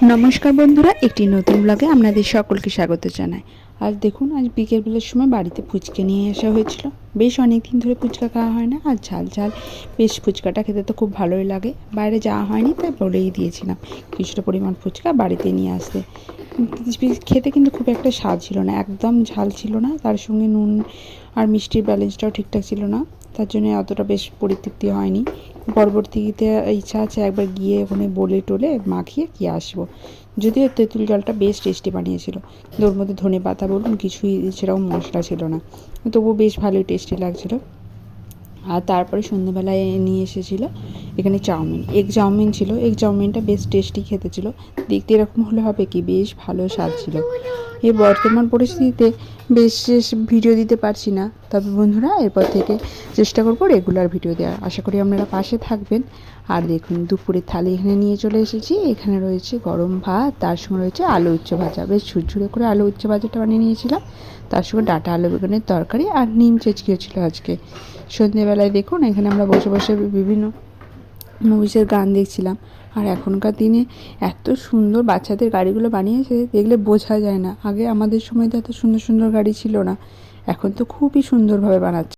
नमस्कार बंधुरा एक नतून ब्लगे आपनादेर सकलके स्वागत जानाई। आज देखुन आज बिकेल बेलार समय बाड़ीते फुचका निये आसा हयेछिलो। बेश अनेक दिन धरे फुचका खाওয়া হয় না। আর ঝাল ঝাল বেশ ফুচকাটা খেতে তো খুব ভালোই লাগে। বাইরে যাওয়া হয়নি তাই বলেই দিয়েছিলাম কিছুটা পরিমাণ ফুচকা বাড়িতে নিয়ে আসতে। খেতে কিন্তু খুব একটা স্বাদ ছিল না, একদম ঝাল ছিল না, তার সঙ্গে নুন আর মিষ্টির ব্যালেন্সটাও ঠিকঠাক ছিল না, তার জন্য অতটা বেশ পরিতৃপ্তি হয়নি। পরবর্তীতে ইচ্ছা আছে একবার গিয়ে ওখানে বলে টোলে মাখিয়ে কি আসবো। যদিও তেঁতুল জলটা বেশ টেস্টি বানিয়েছিল, কিন্তু ওর মধ্যে ধনে পাতা বলুন কিছুই সেরকম মশলা ছিল না, তবুও বেশ ভালোই টেস্টি লাগছিলো। আর তারপরে সন্ধ্যেবেলায় নিয়ে এসেছিলো এখানে চাউমিন, এগ চাউমিন ছিল। এগ চাউমিনটা বেশ টেস্টি খেতে ছিল, দেখতে এরকম হলে হবে কি বেশ ভালো স্বাদ ছিল। এই বর্তমান পরিস্থিতিতে বেশ ভিডিও দিতে পারছি না, তবে বন্ধুরা এরপর থেকে চেষ্টা করব রেগুলার ভিডিও দেওয়ার। আশা করি আপনারা পাশে থাকবেন। আর দেখুন দুপুরের থালি এখানে নিয়ে চলে এসেছি। এখানে রয়েছে গরম ভাত, তার সঙ্গে রয়েছে আলু উচ্ছে ভাজা, বেশ ঝুরঝুরে করে আলু উচ্ছে ভাজাটা বানিয়ে নিয়েছিলাম। তার সঙ্গে ডাঁটা আলু বেগুনের তরকারি আর নিম চেঁচকিও ছিল আজকে। সন্ধ্যেবেলায় দেখুন এখানে আমরা বসে বসে বিভিন্ন মুভিসের গান দেখছিলাম। আর এখনকার দিনে এত সুন্দর বাচ্চাদের গাড়িগুলো বানিয়েছে, দেখলে বোঝা যায় না। আগে আমাদের সময় তো এত সুন্দর সুন্দর গাড়ি ছিল না, এখন তো খুবই সুন্দরভাবে বানাচ্ছে।